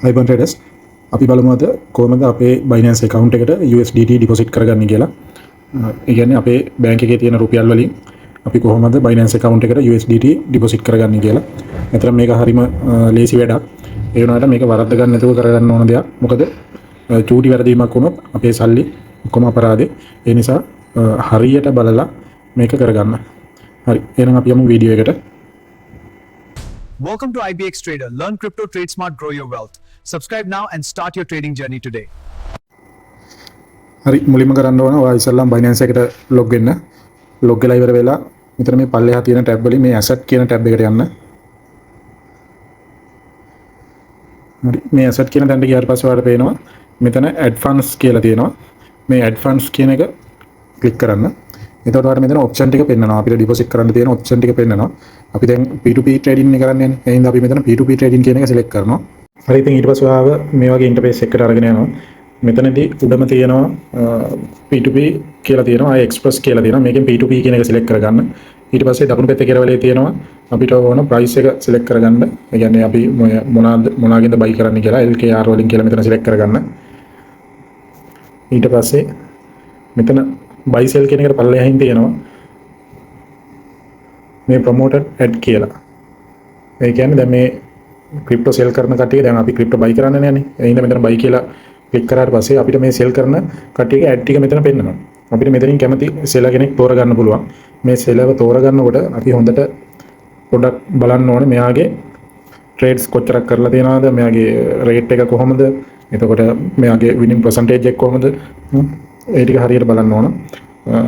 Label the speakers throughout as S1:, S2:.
S1: iBond traders අපි බලමු අද කොහොමද අපේ Binance account එකට USDT deposit කරගන්නේ කියලා. ඒ කියන්නේ අපේ බැංක් එකේ තියෙන රුපියල් වලින් අපි කොහොමද Binance account එකට USDT deposit කරගන්නේ කියලා. ඇත්තටම මේක හරිම ලේසි වැඩක්. ඒ වුණාට මේක වරද්ද ගන්න නැතුව කරගන්න ඕන දෙයක්. මොකද චූටි වැරදීමක් වුණොත් අපේ සල්ලි ඔක්කොම අපරාධේ. ඒ නිසා හරියට බලලා මේක කරගන්න. හරි. එහෙනම් අපි යමු වීඩියෝ එකට.
S2: Welcome to IBX Trader. Learn crypto, trade smart, grow your wealth. Subscribe now and start your trading journey today.
S1: හරි මුලින්ම කරන්න ඕන ඔයා ඉස්සෙල්ලාම Binance එකට log වෙන්න. log වෙලා ඉවර වෙලා මෙතන මේ පල්ලෙහා තියෙන tab වලින් මේ asset කියන tab එකට යන්න. හරි මේ asset කියන තැනට ගියාට පස්සේ ඔයාලට පේනවා මෙතන add funds කියලා තියෙනවා. මේ add funds කියන එක click කරන්න. එතකොට ඔයාලට මෙතන option ටික පෙන්නනවා. අපිට deposit කරන්න තියෙන option ටික පෙන්නනවා. අපි දැන් P2P trading එක කරන්නේ නැහැ. එහෙනම් අපි මෙතන P2P trading කියන එක select කරනවා. හරි ඉතින් ඊට පස්සේ ඔයාව මේ වගේ interface එකකට අරගෙන යනවා. මෙතනදී උඩම තියෙනවා P2P කියලා තියෙනවා. ආයි express කියලා තියෙනවා. මේකෙන් P2P කියන එක select කරගන්න. ඊට පස්සේ දකුණු පැත්තේ කෙරවලේ තියෙනවා අපිට ඕන price එක select කරගන්න. ඒ කියන්නේ අපි මොනවාගෙන්ද buy කරන්න කියලා LKR වලින් කියලා මෙතන select කරගන්න. ඊට පස්සේ මෙතන buy sell කියන එකට පල්ලෙහායින් තියෙනවා මේ promoted ad කියලා. ඒ කියන්නේ දැන් මේ ක්‍රිප්ටෝ sell කරන කට්ටිය දැන් අපි ක්‍රිප්ටෝ buy කරන්න නෑනේ. ඒ හින්දා මෙතන buy කියලා ක්ලික් කරාට පස්සේ අපිට මේ sell කරන කට්ටියගේ ad ටික මෙතන පෙන්නනවා. අපිට මෙතනින් කැමති seller කෙනෙක් තෝරගන්න පුළුවන්. මේ sellerව තෝරගන්නකොට අපි හොඳට පොඩ්ඩක් බලන්න ඕනේ මෙයාගේ trades කොච්චරක් කරලා තියෙනවද, මෙයාගේ rate එක කොහොමද, එතකොට මෙයාගේ winning percentage එක කොහොමද, ඒ ටික හරියට බලන්න ඕන.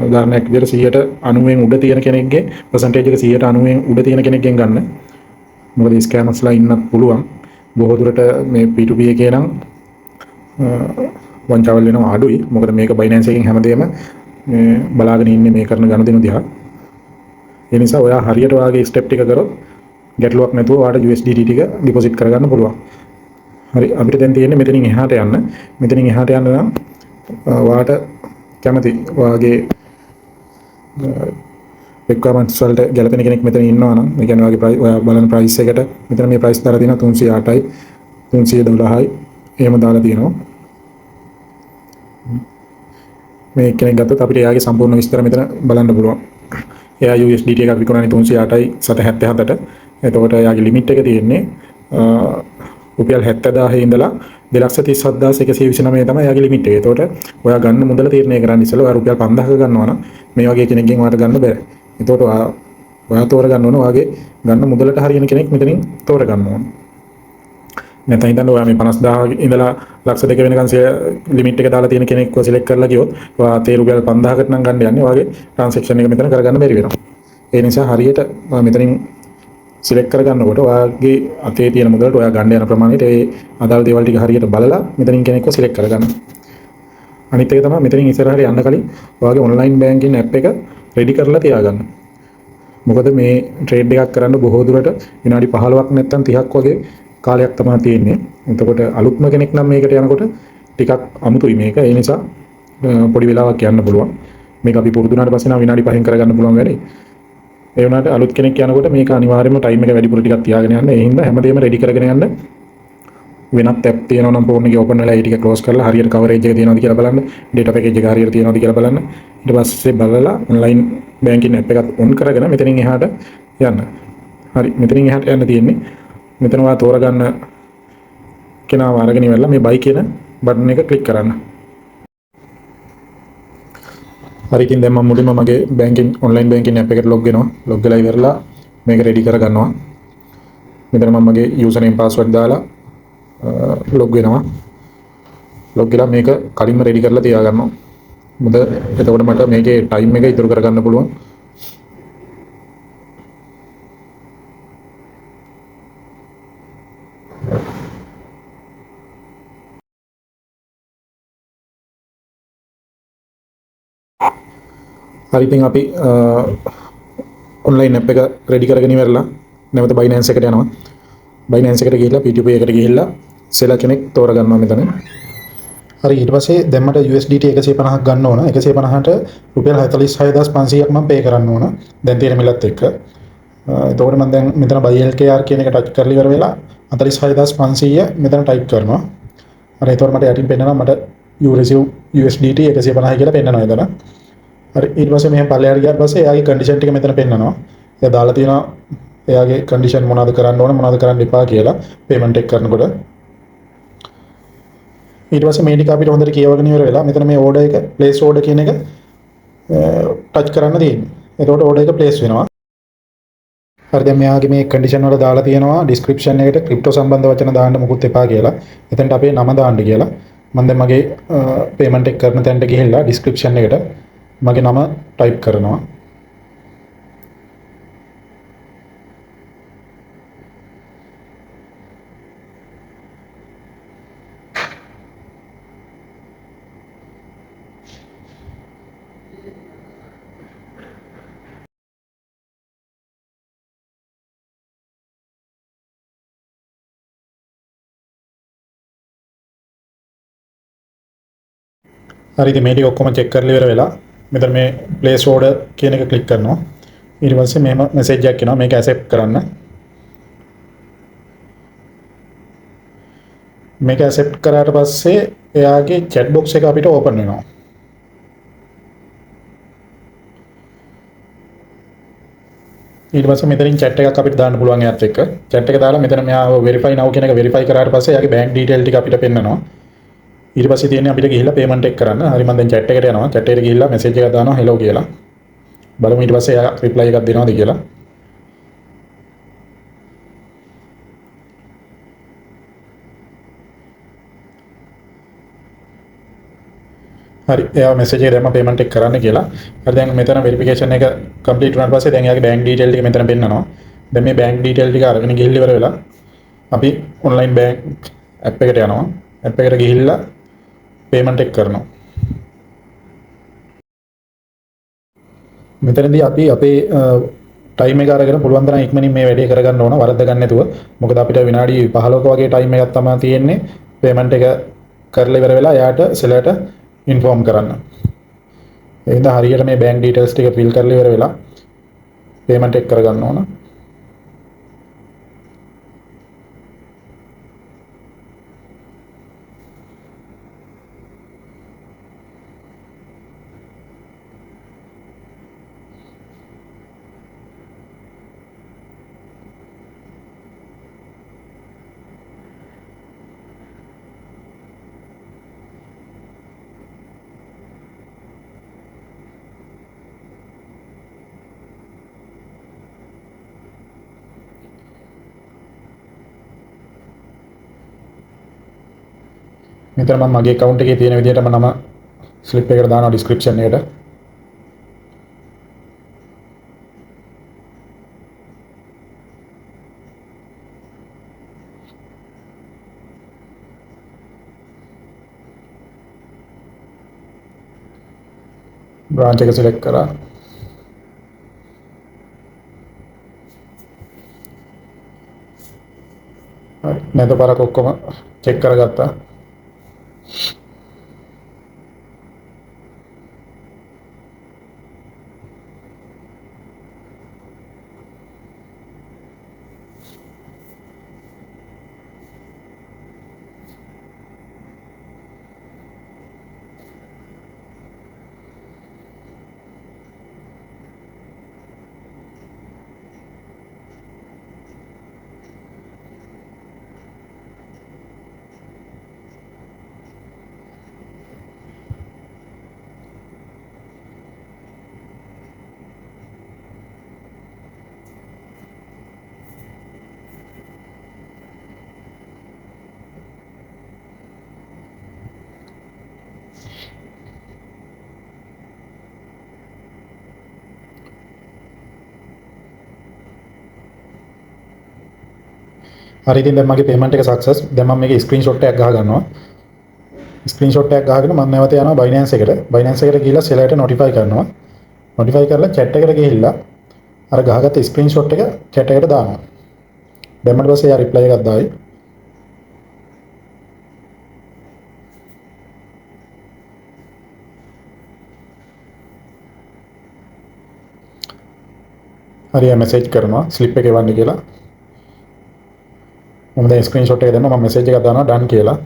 S1: උදාහරණයක් විදිහට 90න් උඩ තියෙන කෙනෙක්ගේ percentage එක 90න් උඩ තියෙන කෙනෙක්ගෙන් ගන්න. මොකද ස්කෑමර්ස්ලා ඉන්නත් පුළුවන්. බොහෝ දුරට මේ P2P එකේ නම් වංචාවල් වෙනවා අඩුයි. මොකද මේක Binance එකෙන් හැමදේම මේ බලාගෙන ඉන්නේ මේ කරන ගනුදෙනු දිහා. ඒ නිසා ඔයා හරියට ඔයාගේ ස්ටෙප් ටික කරොත් ගැටලුවක් නැතුව ඔයාට USDT ටික ඩිපොසිට් කරගන්න පුළුවන්. හරි අපිට දැන් තියෙන්නේ මෙතනින් එහාට යන්න. මෙතනින් එහාට යන්න නම් ඔයාට කැමති ඔයාගේ requirements වලට ගැලපෙන කෙනෙක් මෙතන ඉන්නවා නම් ඒ කියන්නේ ඔයාගේ ඔයා බලන price එකට මෙතන මේ price දාලා තියෙනවා 308යි 312යි එහෙම දාලා තියෙනවා. මේ කෙනෙක් ගත්තොත් අපිට එයාගේ සම්පූර්ණ විස්තර මෙතන බලන්න පුළුවන්. එයා USDT එකක් විකුණන්නේ 308යි 777ට. එතකොට එයාගේ ලිමිට් එක තියෙන්නේ රුපියල් 70000 ඉඳලා 237129 තමයි එයාගේ ලිමිට් එක. එතකොට ඔයා ගන්න මුදල තීරණය කරන්න ඉස්සෙල්ලා ඔයා රුපියල් 5000ක ගන්නවා නම් මේ වගේ කෙනෙක්ගෙන් ඔයාට ගන්න බෑ. එතකොට ඔයා තෝරගන්න ඕන ඔයාගේ ගන්න මුදලට හරියන කෙනෙක් මෙතනින් තෝරගන්න ඕන. නැත්නම් හිතන්න ඔයා මේ 50000 ඉඳලා ලක්ෂ 2 වෙනකන් ලිමිට් එක දාලා තියෙන කෙනෙක්ව සිලෙක්ට් කරලා ගියොත් ඔයා තේ රුපියල් 5000කට නම් ගන්න යන්නේ ඔයාගේ ට්‍රාන්සැක්ෂන් එක මෙතන කරගන්න බැරි වෙනවා. ඒ නිසා හරියට ඔයා මෙතනින් සිලෙක්ට් කරගන්නකොට ඔයාගේ අතේ තියෙන මුදලට ඔයා ගන්න යන ප්‍රමාණයට ඒ අදාළ දේවල් ටික හරියට බලලා මෙතනින් කෙනෙක්ව සිලෙක්ට් කරගන්න. අනිත් එක තමයි මෙතනින් ඉස්සරහට යන්න කලින් ඔයාගේ ඔන්ලයින් බැංකින් ඇප් එක රෙඩි කරලා තියාගන්න. මොකද මේ ට්‍රේඩ් එකක් කරන්න බොහෝ දුරට විනාඩි 15ක් නැත්නම් 30ක් වගේ කාලයක් තමයි තියෙන්නේ. එතකොට අලුත්ම කෙනෙක් නම් මේකට යනකොට ටිකක් අමුතුයි මේක. ඒ නිසා පොඩි වෙලාවක් යන්න පුළුවන්. මේක අපි පුරුදු වුණාට පස්සේ නම් විනාඩි 5න් කරගන්න පුළුවන් වැඩේ. ඒ වුණාට අලුත් කෙනෙක් යනකොට මේක අනිවාර්යයෙන්ම ටයිම් එක වැඩිපුර ටිකක් තියාගෙන යන්න. ඒ හින්දා හැමදේම රෙඩි කරගෙන යන්න. වෙනත් ඇප් තියෙනවා නම් ෆෝන් එකේ ඕපන් වෙලා ඒ ටික ක්ලෝස් කරලා හරියට කවරේජ් එක තියෙනවද කියලා බලන්න. ඩේටා පැකේජ් එක හරියට තියෙනවද කියලා බලන්න. ඊට පස්සේ බලලා ඔන්ලයින් බැංකින් ඇප් එකත් ඔන් කරගෙන මෙතනින් එහාට යන්න. හරි මෙතනින් එහාට යන්න තියෙන්නේ. මෙතන ඔයා තෝරගන්න කෙනාව අරගෙන ඉවරලා මේ buy කියන බටන් එක ක්ලික් කරන්න. හරි ඉතින් දැන් මම මුලින්ම මගේ බැංකින් ඔන්ලයින් බැංකින් ඇප් එකට log වෙනවා. log වෙලා ඉවරලා මේක රෙඩි කරගන්නවා. මෙතන මම මගේ user name password දාලා log වෙනවා. log වෙලා මේක කලින්ම රෙඩි කරලා තියාගන්නවා. මොකද එතකොට මට මේකේ ටයිම් එක ඉතුරු කරගන්න පුළුවන්. හරි ඉතින් අපි ඔන්ලයින් ඇප් එක රෙඩි කරගෙන ඉවරලා නැවත Binance එකට යනවා. Binance එකට ගිහිල්ලා P2P එකට ගිහිල්ලා seller කෙනෙක් තෝරගන්නවා මෙතන. හරි ඊට පස්සේ දැන් මට USDT 150ක් ගන්න ඕන. 150ට රුපියල් 46500ක් මම පේ කරන්න ඕන. දැන් තියෙන මිලත් එක්ක. එතකොට මම දැන් මෙතන buy LKR කියන එක ටච් කරලා ඉවර වෙලා 46500 මෙතන ටයිප් කරනවා. හරි එතකොට මට යටින් පෙන්නනවා මට you receive USDT 150 කියලා පෙන්නනවා එතන. හරි ඊට පස්සේ මෙහෙම පල්ලෙහාට ගියාට පස්සේ එයාගේ කන්ඩිෂන් ටික මෙතන පෙන්නනවා. එයා දාලා තියෙනවා එයාගේ කන්ඩිෂන් මොනවද කරන්න ඕන මොනවද කරන්න එපා කියලා පේමන්ට් එක කරනකොට. ඊට පස්සේ මේ ටික අපිට හොඳට කියවගෙන ඉවර වෙලා මෙතන මේ ඕඩර් එක ප්ලේස් ඕඩර් කියන එක ටච් කරන්න තියෙන්නේ. එතකොට ඕඩර් එක ප්ලේස් වෙනවා. හරි දැන් මෙයාගේ මේ කන්ඩිෂන් වල දාලා තියෙනවා ඩිස්ක්‍රිප්ෂන් එකට ක්‍රිප්ටෝ සම්බන්ධ වචන දාන්න මොකුත් එපා කියලා. එතනට අපේ නම දාන්න කියලා. මම දැන් මගේ පේමන්ට් එක කරන තැනට ගිහිල්ලා ඩිස්ක්‍රිප්ෂන් එකට මගේ නම ටයිප් කරනවා. හරි ඉතින් මේ ටික ඔක්කොම චෙක් කරලා ඉවර වෙලා මෙතන මේ ප්ලේස් ඕඩර් කියන එක ක්ලික් කරනවා. ඊට පස්සේ මෙහෙම මෙසේජ් එකක් එනවා මේක ඇක්සෙප්ට් කරන්න. මේක ඇක්සෙප්ට් කරාට පස්සේ එයාගේ chat box එක අපිට ඕපන් වෙනවා. ඊට පස්සේ මෙතනින් chat එකක් අපිට දාන්න පුළුවන් එයාත් එක්ක. chat එක දාලා මෙතන මෙයා verify now කියන එක verify කරාට පස්සේ එයාගේ bank detail ටික අපිට පෙන්නනවා. ඊට පස්සේ තියෙන්නේ අපිට ගිහිල්ලා පේමන්ට් එක කරන්න. හරි මම දැන් chat එකට යනවා. chat එකට ගිහිල්ලා message එකක් දානවා hello කියලා. බලමු ඊට පස්සේ එයා reply එකක් දෙනවද කියලා. හරි එයා message එක දැම්ම payment එක කරන්න කියලා. හරි දැන් මෙතන verification එක complete වුණාට පස්සේ දැන් එයාගේ bank detail ටික මෙතන පෙන්නනවා. දැන් මේ bank detail ටික අරගෙන ගිහිල්ලා ඉවර වෙලා අපි online bank app එකට යනවා. app එකට ගිහිල්ලා payment එක කරනවා. මෙතනදී අපි අපේ ටයිම් එක අරගෙන පුළුවන් තරම් ඉක්මනින් මේ වැඩේ කරගන්න ඕන වරද්ද ගන්න නැතුව. මොකද අපිට විනාඩි 15ක වගේ ටයිම් එකක් තමයි තියෙන්නේ payment එක කරලා ඉවර වෙලා එයාට සෙලර්ට ඉන්ෆෝම් කරන්න. ඒ හින්දා හරියට මේ bank details ටික fill කරලා ඉවර වෙලා payment එක කරගන්න ඕන. මෙතන මම මගේ account එකේ තියෙන විදිහටම නම slip එකට දානවා description එකට. branch එක select කරා. හරි නැද පාරක් ඔක්කොම check කරගත්තා. හරි ඉතින් දැන් මගේ payment එක success. දැන් මම මේකේ screenshot එකක් ගහ ගන්නවා. screenshot එකක් ගහගෙන මම නැවත යනවා Binance එකට. Binance එකට ගිහිල්ලා seller ට notify කරනවා. notify කරලා chat එකට ගිහිල්ලා අර ගහගත්ත screenshot එක chat එකට දානවා. දැම්මට පස්සේ එයා reply එකක් දායි. හරි message කරනවා slip එක එවන්න කියලා. මම දැන් ස්ක්‍රීන්ෂොට් එක දෙන්නම්. මම මෙසේජ් එකක් දානවා done කියලා.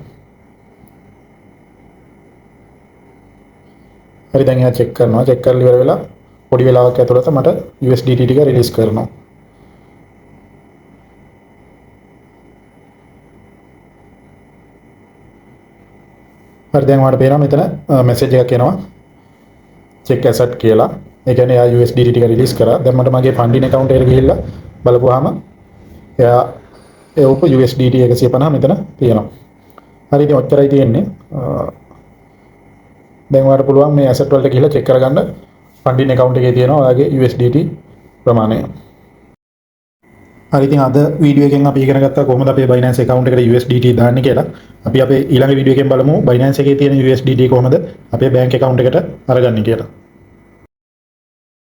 S1: හරි දැන් එයා චෙක් කරනවා. චෙක් කරලා ඉවර වෙලා පොඩි වෙලාවක් ඇතුළත මට USDT ටික රිලීස් කරනවා. හරි දැන් ඔයාලට පේනවා මෙතන මෙසේජ් එකක් එනවා check asset කියලා. ඒ කියන්නේ එයා USDT ටික රිලීස් කරා. දැන් මට මගේ funding account එකට ගිහිල්ලා බලපුවාම එයා ඒ උප USDT 150 මෙතන තියෙනවා. හරි ඉතින් ඔච්චරයි තියෙන්නේ. දැන් ඔයාලට පුළුවන් මේ asset වලට ගිහිල්ලා check කරගන්න funding account එකේ තියෙනවා ඔයාගේ USDT ප්‍රමාණය. හරි ඉතින් අද වීඩියෝ එකෙන් අපි ඉගෙන ගත්තා කොහොමද අපේ Binance account එකට USDT දාන්නේ කියලා. අපි අපේ ඊළඟ වීඩියෝ එකෙන් බලමු Binance එකේ තියෙන USDT කොහොමද අපේ bank account එකට අරගන්නේ කියලා.